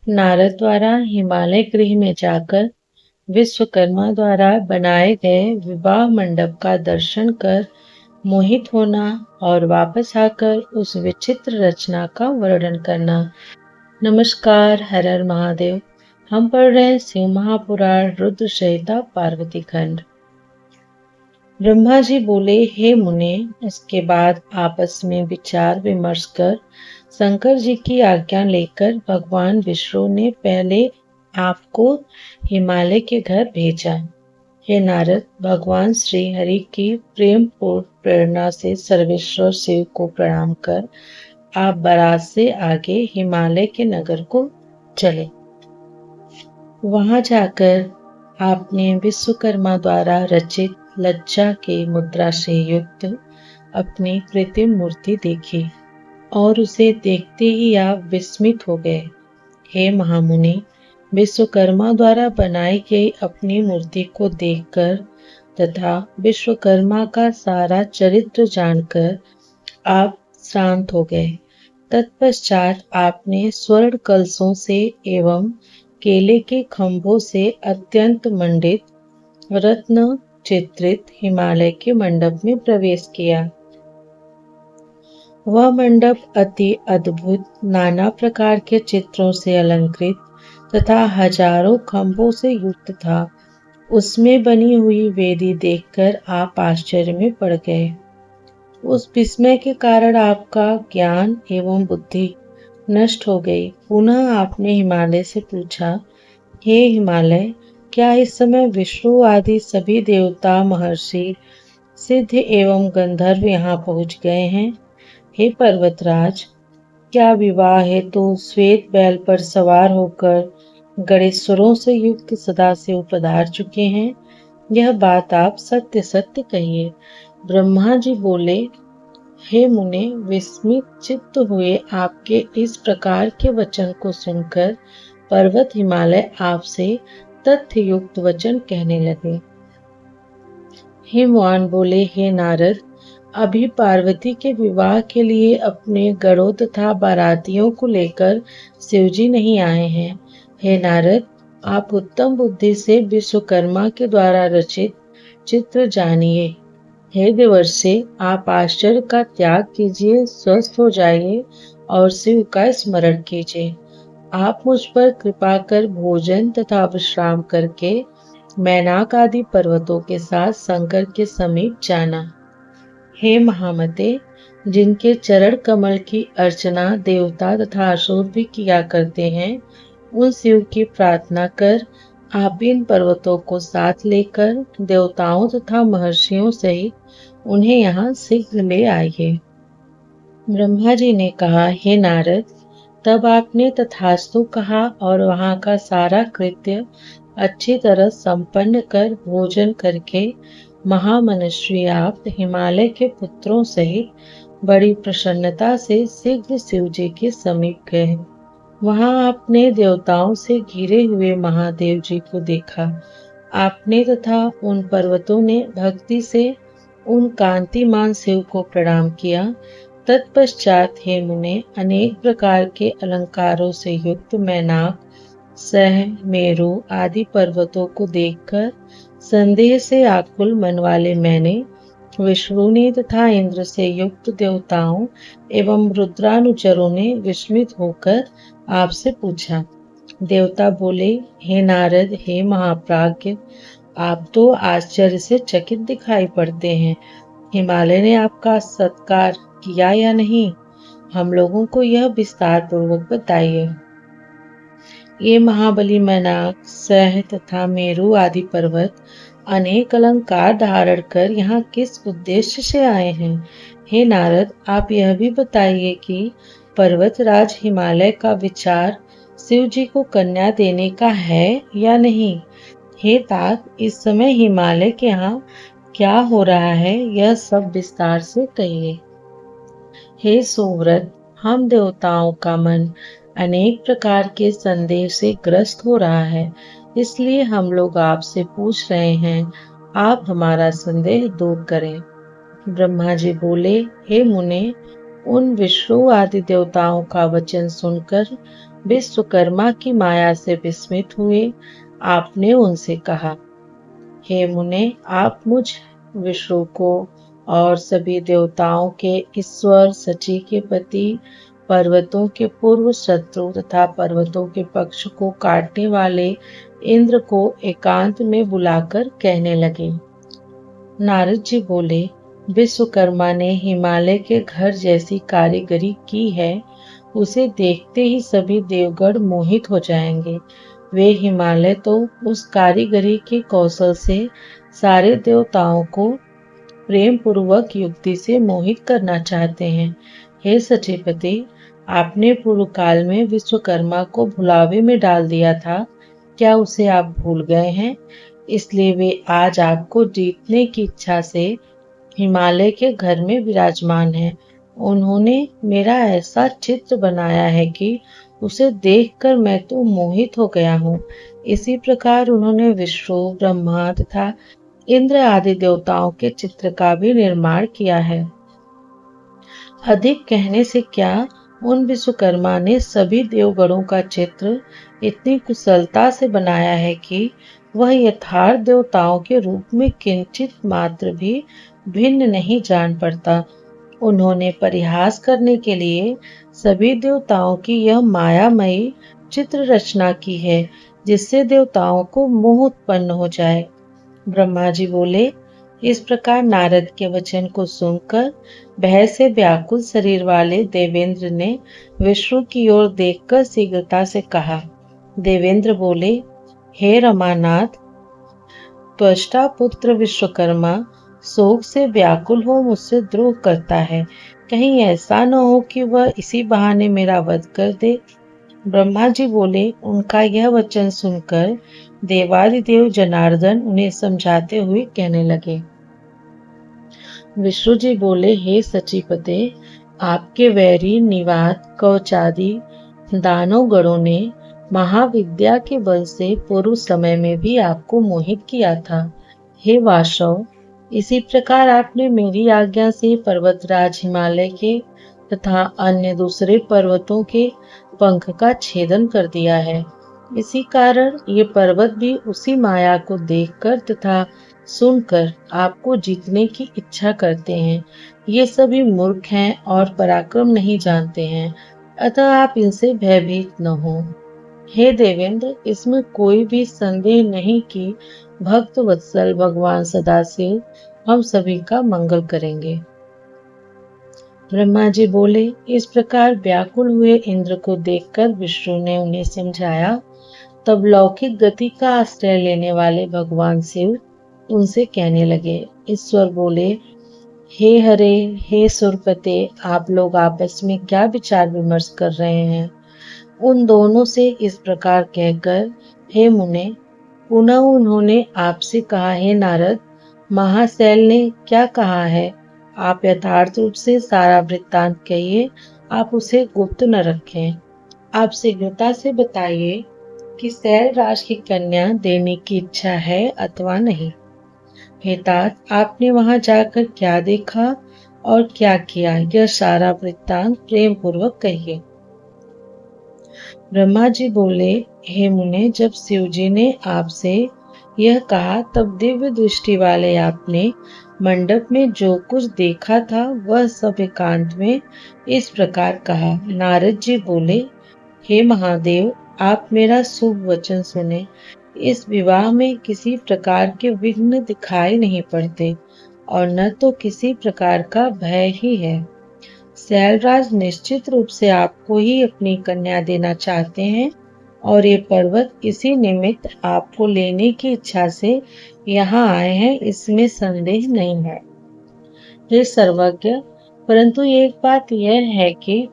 नारद द्वारा हिमालय गृह में जाकर विश्वकर्मा द्वारा बनाए गए विवाह मंडप का दर्शन कर मोहित होना और वापस आकर उस विचित्र रचना का वर्णन करना। नमस्कार, हर हर महादेव। हम पढ़ रहे हैं शिव महापुराण रुद्र संहिता पार्वती खंड। ब्रह्मा जी बोले, हे मुने, इसके बाद आपस में विचार विमर्श कर शंकर जी की आज्ञा लेकर भगवान विष्णु ने पहले आपको हिमालय के घर भेजा। हे नारद, भगवान श्री हरि की प्रेम पूर्ण प्रेरणा से सर्वेश्वर शिव को प्रणाम कर आप बारात से आगे हिमालय के नगर को चले। वहां जाकर आपने विश्वकर्मा द्वारा रचित लज्जा के मुद्रा से युक्त अपनी कृत्रिम मूर्ति देखी और उसे देखते ही आप विस्मित हो गए। हे महामुनि, विश्वकर्मा द्वारा बनाई गई अपनी मूर्ति को देखकर तथा विश्वकर्मा का सारा चरित्र जानकर आप शांत हो गए। तत्पश्चात आपने स्वर्ण कलशों से एवं केले के खंभों से अत्यंत मंडित रत्न चित्रित हिमालय के मंडप में प्रवेश किया। वह मंडप अति अद्भुत नाना प्रकार के चित्रों से अलंकृत तथा हजारों खंभों से युक्त था। उसमें बनी हुई वेदी देखकर आप आश्चर्य में पड़ गए। उस विस्मय के कारण आपका ज्ञान एवं बुद्धि नष्ट हो गई। पुनः आपने हिमालय से पूछा, हे हिमालय, क्या इस समय विष्णु आदि सभी देवता, महर्षि, सिद्ध एवं गंधर्व यहाँ पहुँच गए हैं? हे पर्वतराज, क्या विवाह हेतु तो श्वेत बैल पर सवार होकर गणेश्वरों से युक्त सदाशिव पधार चुके हैं? यह बात आप सत्य सत्य कहिए। ब्रह्मा जी बोले, हे मुने, विस्मित चित्त हुए आपके इस प्रकार के वचन को सुनकर पर्वत हिमालय आपसे तथ्य युक्त वचन कहने लगे। हिमवान बोले, हे नारद, अभी पार्वती के विवाह के लिए अपने गणों तथा बारातियों को लेकर शिवजी नहीं आए हैं। हे नारद, आप उत्तम बुद्धि से विश्वकर्मा के द्वारा रचित चित्र जानिए। हे देवर्षि, आप आश्चर्य का त्याग कीजिए, स्वस्थ हो जाइए और शिव का स्मरण कीजिए। आप मुझ पर कृपा कर भोजन तथा विश्राम करके मैनाक आदि पर्वतों के साथ शंकर के समीप जाना। हे महामते, जिनके चरण कमल की अर्चना देवता तथा असुर भी किया करते हैं, उन शिव की प्रार्थना कर आप इन पर्वतों को साथ लेकर देवताओं तथा महर्षियों सहित उन्हें यहाँ शीघ्र ले आइए। ब्रह्मा जी ने कहा, हे नारद, तब आपने तथास्तु कहा और वहां का सारा कृत्य अच्छी तरह संपन्न कर भोजन करके महामनुष्य आप हिमालय के पुत्रों सहित बड़ी प्रसन्नता से शीघ्र शिव जी के समीप गए। वहां आपने देवताओं से घिरे हुए महादेव जी को देखा। आपने तथा उन पर्वतों ने भक्ति से उन कांतिमान शिव को प्रणाम किया। तत्पश्चात हे मुने, अनेक प्रकार के अलंकारों से युक्त मैनाक, सह, मेरु आदि पर्वतों को देखकर संदेह से आकुल मन वाले मैंने विष्णु ने तथा इंद्र से युक्त देवताओं एवं रुद्रानुचरों ने विस्मित होकर आपसे पूछा। देवता बोले, हे नारद, हे महाप्राज्ञ, आप तो आश्चर्य से चकित दिखाई पड़ते हैं। हिमालय ने आपका सत्कार किया या नहीं? हम लोगों को यह विस्तार पूर्वक बताइए। ये महाबली मैनाक, सह तथा मेरु आदि पर्वत अनेक अलंकार धारण कर यहाँ किस उद्देश्य से आए हैं? हे नारद, आप यह भी बताइए कि पर्वतराज हिमालय का विचार शिव जी को कन्या देने का है या नहीं? हे तात, इस समय हिमालय के यहाँ क्या हो रहा है, यह सब विस्तार से कहिए। हे सुव्रत, हम देवताओं का मन अनेक प्रकार के संदेह से ग्रस्त हो रहा है, इसलिए हम लोग आपसे पूछ रहे हैं, आप हमारा संदेह दूर करें। ब्रह्मा जी बोले, हे मुने, उन विष्णु आदि देवताओं का वचन सुनकर विश्वकर्मा की माया से विस्मित हुए आपने उनसे कहा, हे मुने, आप मुझ विष्णु को और सभी देवताओं के ईश्वर सची के पति, पर्वतों के पूर्व शत्रु तथा पर्वतों के पक्ष को काटने वाले इंद्र को एकांत में बुलाकर कहने लगे। नारद जी बोले, विश्वकर्मा ने हिमालय के घर जैसी कारीगरी की है, उसे देखते ही सभी देवगण मोहित हो जाएंगे। वे हिमालय तो उस कारीगरी के कौशल से सारे देवताओं को प्रेम पूर्वक युक्ति से मोहित करना चाहते हैं। हे सचिपति, आपने पूर्व काल में विश्वकर्मा को भुलावे में डाल दिया था, क्या उसे आप भूल गए हैं? इसलिए वे आज आपको जीतने की इच्छा से हिमालय के घर में विराजमान हैं। उन्होंने मेरा ऐसा चित्र बनाया है कि उसे देखकर मैं तो मोहित हो गया हूँ। इसी प्रकार उन्होंने विष्णु, ब्रह्मा तथा इंद्र आदि देवताओं के चित्र का भी निर्माण किया है। अधिक कहने से क्या, उन विश्वकर्मा ने सभी देवगणों का चित्र इतनी कुशलता से बनाया है कि वह यथार्थ देवताओं के रूप में किंचित मात्र भी भिन्न नहीं जान पड़ता। उन्होंने परिहास करने के लिए सभी देवताओं की यह मायामयी चित्र रचना की है, जिससे देवताओं को मोह उत्पन्न हो जाए। ब्रह्मा जी बोले, इस प्रकार नारद के वचन को सुनकर भय से व्याकुल शरीर वाले देवेंद्र ने विष्णु की ओर देखकर शीघ्रता से कहा। देवेंद्र बोले, हे रमानाथ, त्वष्टा पुत्र विश्वकर्मा शोक से व्याकुल हो मुझसे द्रोह करता है। कहीं ऐसा न हो कि वह इसी बहाने मेरा वध कर दे। ब्रह्मा जी बोले, उनका यह वचन सुनकर देवादिदेव जनार्दन उन्हें समझाते हुए कहने लगे। विष्णु जी बोले, हे सचिपते, आपके वैरी निवात कवचादि दानव गणों ने महाविद्या के बल से पूर्व समय में भी आपको मोहित किया था। हे वासव, इसी प्रकार आपने मेरी आज्ञा से पर्वतराज हिमालय के तथा अन्य दूसरे पर्वतों के पंख का छेदन कर दिया है। इसी कारण ये पर्वत भी उसी माया को देखकर तथा सुनकर आपको जीतने की इच्छा करते हैं। ये सभी मूर्ख हैं और पराक्रम नहीं जानते हैं, अतः आप इनसे भयभीत न हो। हे देवेंद्र, इसमें कोई भी संदेह नहीं कि भक्त वत्सल भगवान सदाशिव हम सभी का मंगल करेंगे। ब्रह्मा जी बोले, इस प्रकार व्याकुल हुए इंद्र को देखकर विष्णु ने उन्हें समझाया। तब लौकिक गति का आश्रय लेने वाले भगवान शिव उनसे कहने लगे। ईश्वर बोले, हे हरे, हे सुरपते, आप लोग आपस में क्या विचार विमर्श कर रहे हैं? उन दोनों से इस प्रकार कहकर, हे मुने, पुनः उन्होंने आपसे कहा, हे नारद, महाशैल ने क्या कहा है? आप यथार्थ रूप से सारा वृत्तांत कहिए, आप उसे गुप्त न रखें। आप शीघ्रता से बताइए कि शैलराज की कन्या देने की इच्छा है अथवा नहीं। हे तात, आपने वहां जाकर क्या देखा और क्या किया, यह सारा वृत्तांत प्रेम पूर्वक कहिए। ब्रह्मा जी बोले, हे मुने, जब शिव जी ने आपसे यह कहा तब दिव्य दृष्टि वाले आपने मंडप में जो कुछ देखा था वह सब एकांत में इस प्रकार कहा। नारद जी बोले, हे महादेव, आप मेरा शुभ वचन सुने। इस विवाह में किसी प्रकार के विघ्न दिखाई नहीं पड़ते और न तो किसी प्रकार का भय ही है। शैलराज निश्चित रूप से आपको ही अपनी कन्या देना चाहते हैं और ये पर्वत इसी निमित्त आपको लेने की इच्छा से यहाँ आए हैं, इसमें संदेह नहीं है। हे सर्वज्ञ, परंतु एक बात यह है कि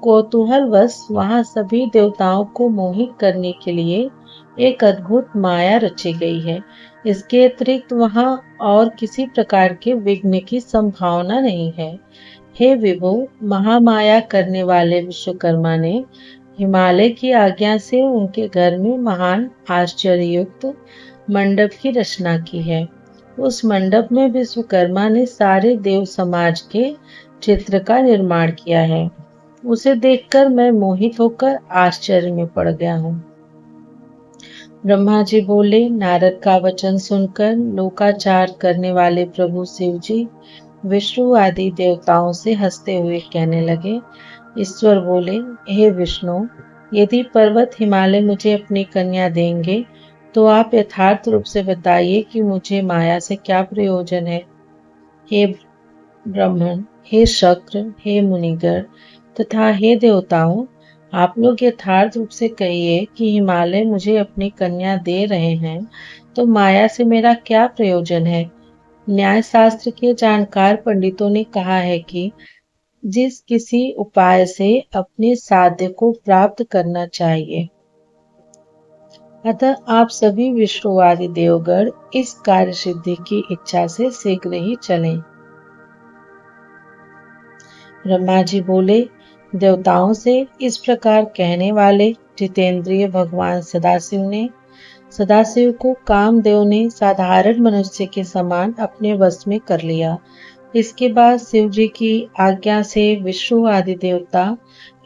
कौतूहलवश वहाँ सभी देवताओं को मोहित करने के लिए एक अद्भुत माया रची गई है। इसके अतिरिक्त वहाँ और किसी प्रकार के विघ्न की संभावना नहीं है। हे विभो, महामाया करने वाले विश्वकर्मा ने हिमालय की आज्ञा से उनके घर में महान आश्चर्ययुक्त मंडप की रचना की है। उस मंडप में विश्वकर्मा ने सारे देव समाज के चित्र का निर्माण किया है। उसे देखकर मैं मोहित होकर आश्चर्य में पड़ गया हूँ। ब्रह्मा जी बोले, नारद का वचन सुनकर लोकाचार करने वाले प्रभु शिव जी विष्णु आदि देवताओं से हंसते हुए कहने लगे। ईश्वर बोले, हे विष्णु, यदि पर्वत हिमालय मुझे अपनी कन्या देंगे तो आप यथार्थ रूप से बताइए कि मुझे माया से क्या प्रयोजन है। हे ब्राह्मण, हे शक्र, हे मुनिगर तथा हे देवताओं, आप लोग यथार्थ रूप से कहिए कि हिमालय मुझे अपनी कन्या दे रहे हैं तो माया से मेरा क्या प्रयोजन है। न्याय शास्त्र के जानकार पंडितों ने कहा है कि जिस किसी उपाय से अपने साध्य को प्राप्त करना चाहिए, अतः आप सभी विष्णुवादी देवगण इस कार्य सिद्धि की इच्छा से शीघ्र ही चलें। ब्रह्मा जी बोले, देवताओं से इस प्रकार कहने वाले जितेंद्रिय भगवान सदाशिव को कामदेव ने साधारण मनुष्य के समान अपने वश में कर लिया। इसके बाद शिव जी की आज्ञा से विष्णु आदि देवता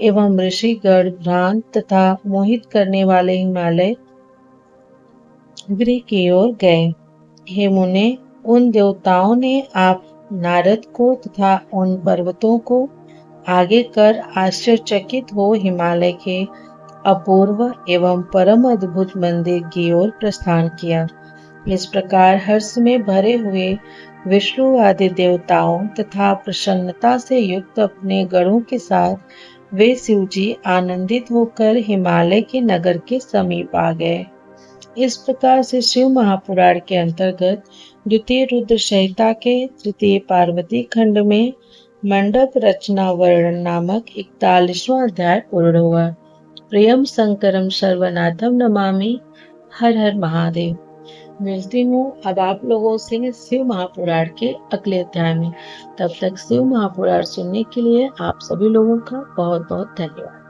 एवं ऋषिगण भ्रांत तथा मोहित करने वाले हिमालय गिरी की ओर गए। हे मुने, उन देवताओं ने आप नारद को तथा उन पर्वतों को आगे कर आश्चर्यचकित हो हिमालय के अपूर्व एवं परम अद्भुत मंदिर की ओर प्रस्थान किया। इस प्रकार हर्ष में भरे हुए विष्णु आदि देवताओं तथा प्रसन्नता से युक्त अपने गणों के साथ वे शिव जी आनंदित होकर हिमालय के नगर के समीप आ गए। इस प्रकार से शिव महापुराण के अंतर्गत द्वितीय रुद्र संहिता के तृतीय पार्वती खंड में मंडप रचना वर्णन नामक 41वां अध्याय पूर्ण हुआ। प्रियम शंकरम सर्वनाथम नमामि। हर हर महादेव। मिलती हूँ अब आप लोगों से शिव महापुराण के अगले अध्याय में। तब तक शिव महापुराण सुनने के लिए आप सभी लोगों का बहुत बहुत धन्यवाद।